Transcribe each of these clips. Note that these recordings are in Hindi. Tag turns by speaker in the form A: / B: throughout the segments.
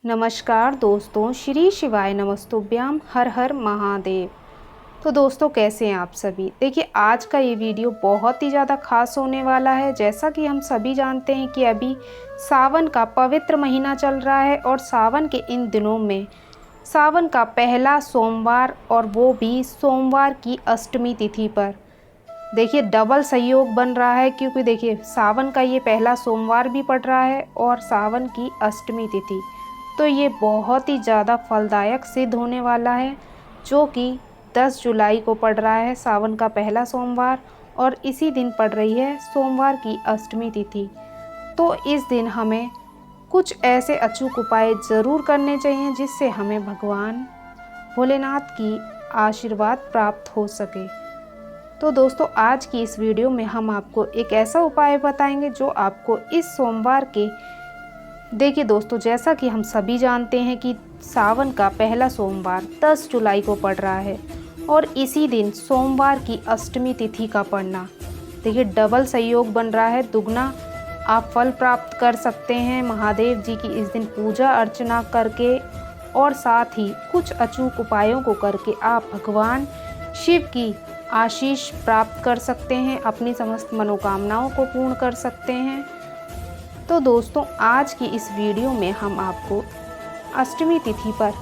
A: नमस्कार दोस्तों, श्री शिवाय नमस्तुभ्याम, हर हर महादेव। तो दोस्तों, कैसे हैं आप सभी। देखिए, आज का ये वीडियो बहुत ही ज़्यादा खास होने वाला है। जैसा कि हम सभी जानते हैं कि अभी सावन का पवित्र महीना चल रहा है और सावन के इन दिनों में सावन का पहला सोमवार, और वो भी सोमवार की अष्टमी तिथि पर देखिए डबल सहयोग बन रहा है, क्योंकि देखिए सावन का ये पहला सोमवार भी पड़ रहा है और सावन की अष्टमी तिथि, तो ये बहुत ही ज़्यादा फलदायक सिद्ध होने वाला है, जो कि 10 जुलाई को पड़ रहा है सावन का पहला सोमवार, और इसी दिन पड़ रही है सोमवार की अष्टमी तिथि। तो इस दिन हमें कुछ ऐसे अचूक उपाय ज़रूर करने चाहिए जिससे हमें भगवान भोलेनाथ की आशीर्वाद प्राप्त हो सके। तो दोस्तों, आज की इस वीडियो में हम आपको एक ऐसा उपाय बताएंगे जो आपको इस सोमवार के देखिए दोस्तों, जैसा कि हम सभी जानते हैं कि सावन का पहला सोमवार 10 जुलाई को पड़ रहा है और इसी दिन सोमवार की अष्टमी तिथि का पड़ना देखिए डबल सहयोग बन रहा है, दुगना आप फल प्राप्त कर सकते हैं महादेव जी की इस दिन पूजा अर्चना करके, और साथ ही कुछ अचूक उपायों को करके आप भगवान शिव की आशीष प्राप्त कर सकते हैं, अपनी समस्त मनोकामनाओं को पूर्ण कर सकते हैं। तो दोस्तों, आज की इस वीडियो में हम आपको अष्टमी तिथि पर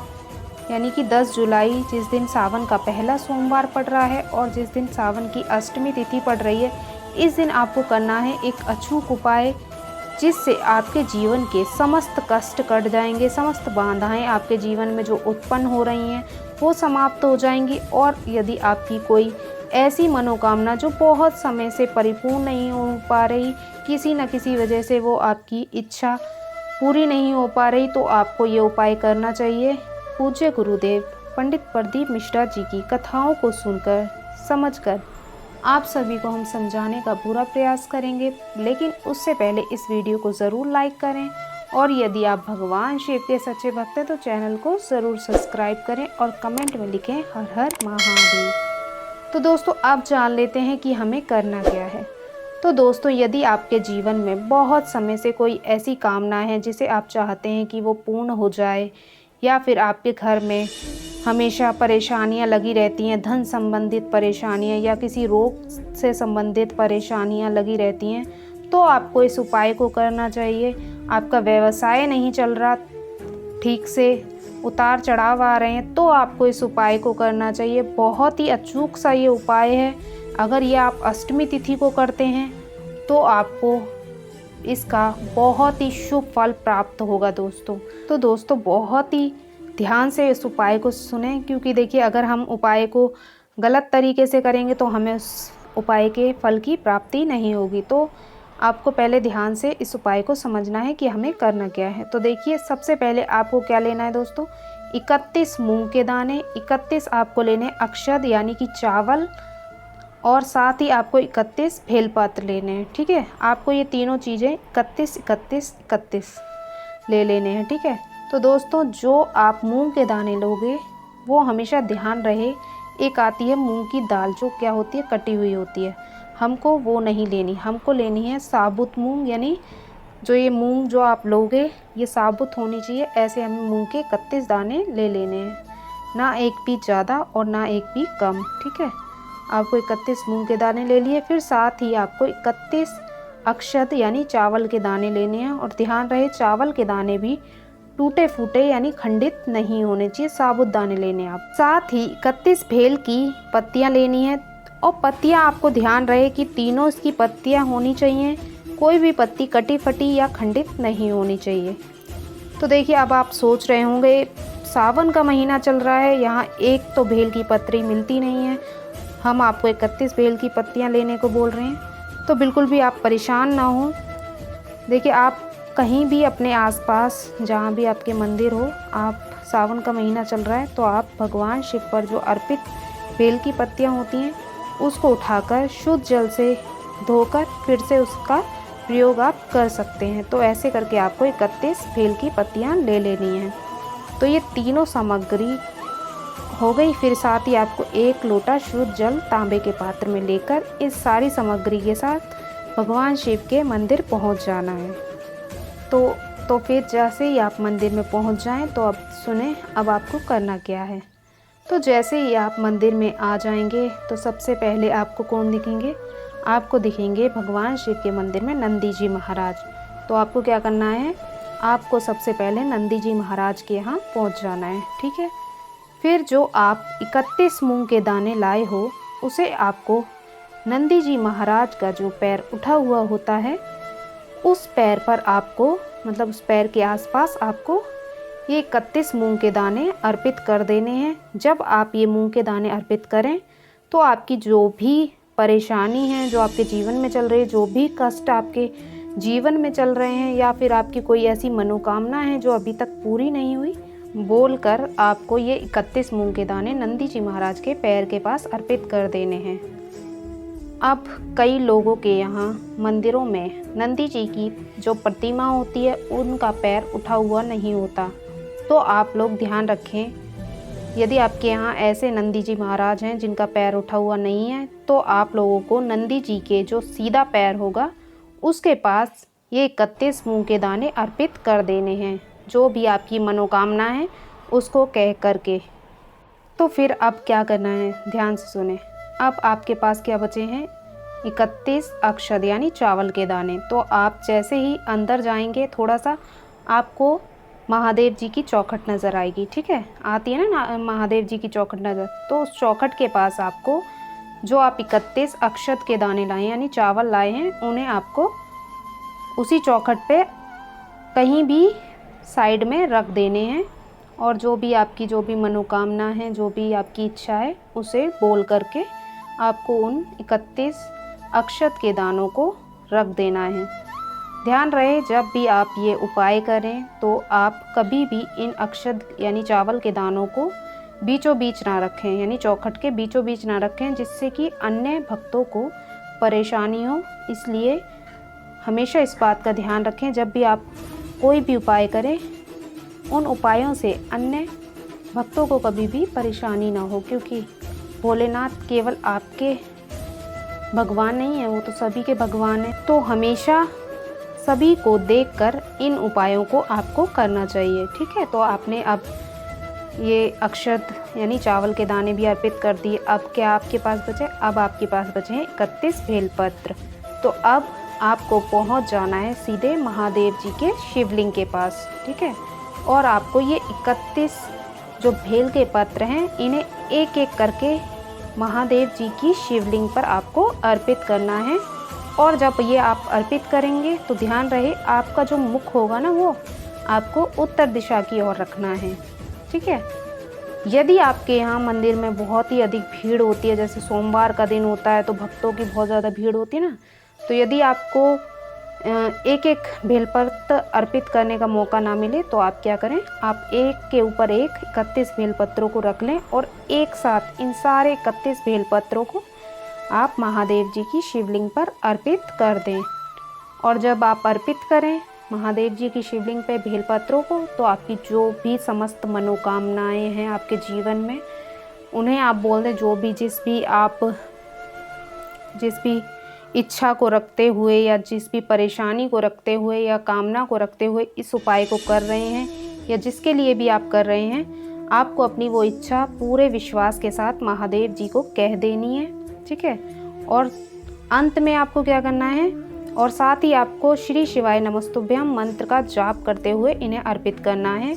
A: यानी कि 10 जुलाई जिस दिन सावन का पहला सोमवार पड़ रहा है और जिस दिन सावन की अष्टमी तिथि पड़ रही है, इस दिन आपको करना है एक अचूक उपाय जिससे आपके जीवन के समस्त कष्ट कट जाएंगे, समस्त बाधाएं आपके जीवन में जो उत्पन्न हो रही हैं वो समाप्त हो जाएंगी। और यदि आपकी कोई ऐसी मनोकामना जो बहुत समय से परिपूर्ण नहीं हो पा रही, किसी न किसी वजह से वो आपकी इच्छा पूरी नहीं हो पा रही, तो आपको ये उपाय करना चाहिए। पूज्य गुरुदेव पंडित प्रदीप मिश्रा जी की कथाओं को सुनकर समझकर आप सभी को हम समझाने का पूरा प्रयास करेंगे, लेकिन उससे पहले इस वीडियो को ज़रूर लाइक करें, और यदि आप भगवान शिव के सच्चे भक्त हैं तो चैनल को ज़रूर सब्सक्राइब करें और कमेंट में लिखें हर हर महादेव। तो दोस्तों, आप जान लेते हैं कि हमें करना क्या है। तो दोस्तों, यदि आपके जीवन में बहुत समय से कोई ऐसी कामना है जिसे आप चाहते हैं कि वो पूर्ण हो जाए, या फिर आपके घर में हमेशा परेशानियां लगी रहती हैं, धन संबंधित परेशानियां या किसी रोग से संबंधित परेशानियां लगी रहती हैं, तो आपको इस उपाय को करना चाहिए। आपका व्यवसाय नहीं चल रहा ठीक से, उतार चढ़ाव आ रहे हैं, तो आपको इस उपाय को करना चाहिए। बहुत ही अचूक सा ये उपाय है। अगर ये आप अष्टमी तिथि को करते हैं तो आपको इसका बहुत ही शुभ फल प्राप्त होगा दोस्तों। तो दोस्तों, बहुत ही ध्यान से इस उपाय को सुनें, क्योंकि देखिए अगर हम उपाय को गलत तरीके से करेंगे तो हमें उस उपाय के फल की प्राप्ति नहीं होगी। तो आपको पहले ध्यान से इस उपाय को समझना है कि हमें करना क्या है। तो देखिए, सबसे पहले आपको क्या लेना है दोस्तों, 31 मूंग के दाने, 31 आपको लेने अक्षत यानी कि चावल, और साथ ही आपको 31 बेलपत्र लेने हैं। ठीक है, आपको ये तीनों चीज़ें 31 31 31 ले लेने हैं। ठीक है, तो दोस्तों, जो आप मूंग के दाने लोगे वो हमेशा ध्यान रहे, एक आती है मूंग की दाल जो क्या होती है, कटी हुई होती है, हमको वो नहीं लेनी, हमको लेनी है साबुत मूंग। यानी जो ये मूंग जो आप लोगे ये साबुत होनी चाहिए। ऐसे हमें मूंग के 31 दाने ले लेने हैं, ना एक भी ज़्यादा और ना एक भी कम। ठीक है, आपको 31 मूंग के दाने ले लिए। फिर साथ ही आपको 31 अक्षत यानी चावल के दाने लेने हैं, और ध्यान रहे चावल के दाने भी टूटे फूटे यानी खंडित नहीं होने चाहिए, साबुत दाने लेने हैं आप। साथ ही 31 भेल की पत्तियां लेनी है, और पत्तियां आपको ध्यान रहे कि तीनों इसकी पत्तियां होनी चाहिए, कोई भी पत्ती कटी फटी या खंडित नहीं होनी चाहिए। तो देखिए, अब आप सोच रहे होंगे सावन का महीना चल रहा है, यहाँ एक तो भेल की पत्री मिलती नहीं है, हम आपको 31 भेल की पत्तियां लेने को बोल रहे हैं। तो बिल्कुल भी आप परेशान ना हो। देखिए, आप कहीं भी अपने आसपास जहाँ भी आपके मंदिर हो, आप सावन का महीना चल रहा है तो आप भगवान शिव पर जो अर्पित बेल की पत्तियाँ होती हैं उसको उठाकर शुद्ध जल से धोकर फिर से उसका प्रयोग आप कर सकते हैं। तो ऐसे करके आपको 31 बेल की पत्तियाँ ले लेनी हैं। तो ये तीनों सामग्री हो गई। फिर साथ ही आपको 1 लोटा शुद्ध जल तांबे के पात्र में लेकर इस सारी सामग्री के साथ भगवान शिव के मंदिर पहुंच जाना है। तो तो फिर जैसे ही आप मंदिर में पहुंच जाएं तो अब सुने अब आपको करना क्या है। तो जैसे ही आप मंदिर में आ जाएंगे तो सबसे पहले आपको कौन दिखेंगे, आपको दिखेंगे भगवान शिव के मंदिर में नंदी जी महाराज। तो आपको क्या करना है, आपको सबसे पहले नंदी जी महाराज के यहाँ पहुँच जाना है, ठीक है। फिर जो आप 31 मूंग के दाने लाए हो उसे आपको नंदी जी महाराज का जो पैर उठा हुआ होता है उस पैर पर आपको, मतलब उस पैर के आसपास आपको ये 31 मूंग के दाने अर्पित कर देने हैं। जब आप ये मूंग के दाने अर्पित करें तो आपकी जो भी परेशानी है, जो आपके जीवन में चल रही है, जो भी कष्ट आपके जीवन में चल रहे हैं, या फिर आपकी कोई ऐसी मनोकामना है जो अभी तक पूरी नहीं हुई, बोलकर आपको ये 31 मूंग के दाने नंदी जी महाराज के पैर के पास अर्पित कर देने हैं। अब कई लोगों के यहाँ मंदिरों में नंदी जी की जो प्रतिमा होती है उनका पैर उठा हुआ नहीं होता, तो आप लोग ध्यान रखें, यदि आपके यहाँ ऐसे नंदी जी महाराज हैं जिनका पैर उठा हुआ नहीं है तो आप लोगों को नंदी जी के जो सीधा पैर होगा उसके पास ये 31 मूंग के दाने अर्पित कर देने हैं, जो भी आपकी मनोकामना है उसको कह करके। तो फिर अब क्या करना है, ध्यान से सुने। अब आपके पास क्या बचे हैं, 31 अक्षत यानी चावल के दाने। तो आप जैसे ही अंदर जाएंगे थोड़ा सा आपको महादेव जी की चौखट नज़र आएगी, ठीक है, आती है ना महादेव जी की चौखट नज़र। तो उस चौखट के पास आपको जो आप 31 अक्षत के दाने लाए यानी चावल लाए हैं उन्हें आपको उसी चौखट पे कहीं भी साइड में रख देने हैं, और जो भी मनोकामना है, जो भी आपकी इच्छा है उसे बोल करके आपको उन 31 अक्षत के दानों को रख देना है। ध्यान रहे जब भी आप ये उपाय करें तो आप कभी भी इन अक्षत यानी चावल के दानों को बीचों बीच ना रखें, यानी चौखट के बीचों बीच ना रखें, जिससे कि अन्य भक्तों को परेशानी हो। इसलिए हमेशा इस बात का ध्यान रखें, जब भी आप कोई भी उपाय करें उन उपायों से अन्य भक्तों को कभी भी परेशानी ना हो, क्योंकि भोलेनाथ केवल आपके भगवान नहीं है, वो तो सभी के भगवान हैं। तो हमेशा सभी को देखकर इन उपायों को आपको करना चाहिए, ठीक है। तो आपने अब ये अक्षत यानी चावल के दाने भी अर्पित कर दिए। अब क्या आपके पास बचे, अब आपके पास बचे हैं 31 बेलपत्र। तो अब आपको पहुंच जाना है सीधे महादेव जी के शिवलिंग के पास, ठीक है। और आपको ये 31 जो भेल के पत्र हैं इन्हें एक एक करके महादेव जी की शिवलिंग पर आपको अर्पित करना है। और जब ये आप अर्पित करेंगे तो ध्यान रहे आपका जो मुख होगा ना वो आपको उत्तर दिशा की ओर रखना है, ठीक है। यदि आपके यहाँ मंदिर में बहुत ही अधिक भीड़ होती है, जैसे सोमवार का दिन होता है तो भक्तों की बहुत ज़्यादा भीड़ होती है ना, तो यदि आपको एक एक बेलपत्र अर्पित करने का मौका ना मिले तो आप क्या करें, आप एक के ऊपर एक 31 बेलपत्रों को रख लें और एक साथ इन सारे 31 बेलपत्रों को आप महादेव जी की शिवलिंग पर अर्पित कर दें। और जब आप अर्पित करें महादेव जी की शिवलिंग पे बेलपत्रों को, तो आपकी जो भी समस्त मनोकामनाएं हैं आपके जीवन में उन्हें आप बोल दें। जो भी जिस भी इच्छा को रखते हुए या जिस भी परेशानी को रखते हुए या कामना को रखते हुए इस उपाय को कर रहे हैं, या जिसके लिए भी आप कर रहे हैं, आपको अपनी वो इच्छा पूरे विश्वास के साथ महादेव जी को कह देनी है, ठीक है। और अंत में आपको क्या करना है, और साथ ही आपको श्री शिवाय नमस्तुभ्यम मंत्र का जाप करते हुए इन्हें अर्पित करना है।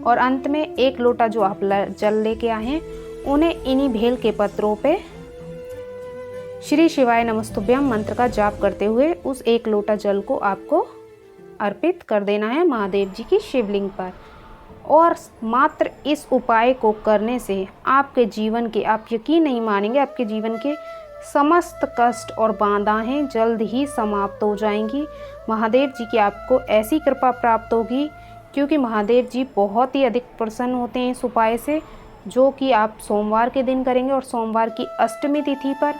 A: और अंत में 1 लोटा जो आप जल लेके आए हैं उन्हें इन्हीं भेल के पत्रों पे श्री शिवाय नमस्तुभ्यम मंत्र का जाप करते हुए उस 1 लोटा जल को आपको अर्पित कर देना है महादेव जी की शिवलिंग पर। और मात्र इस उपाय को करने से आपके जीवन के, आप यकीन नहीं मानेंगे, आपके जीवन के समस्त कष्ट और बाधाएं जल्द ही समाप्त हो जाएंगी। महादेव जी की आपको ऐसी कृपा प्राप्त होगी, क्योंकि महादेव जी बहुत ही अधिक प्रसन्न होते हैं इस उपाय से, जो कि आप सोमवार के दिन करेंगे और सोमवार की अष्टमी तिथि पर,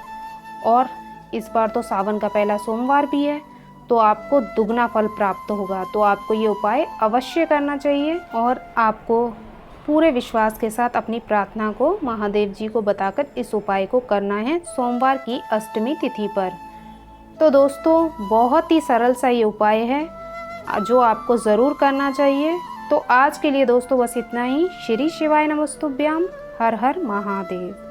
A: और इस बार तो सावन का पहला सोमवार भी है, तो आपको दुगना फल प्राप्त होगा। तो आपको ये उपाय अवश्य करना चाहिए और आपको पूरे विश्वास के साथ अपनी प्रार्थना को महादेव जी को बताकर इस उपाय को करना है सोमवार की अष्टमी तिथि पर। तो दोस्तों बहुत ही सरल सा ये उपाय है, जो आपको ज़रूर करना चाहिए। तो आज के लिए दोस्तों बस इतना ही। श्री शिवाय नमस्तुभ्याम। हर हर महादेव।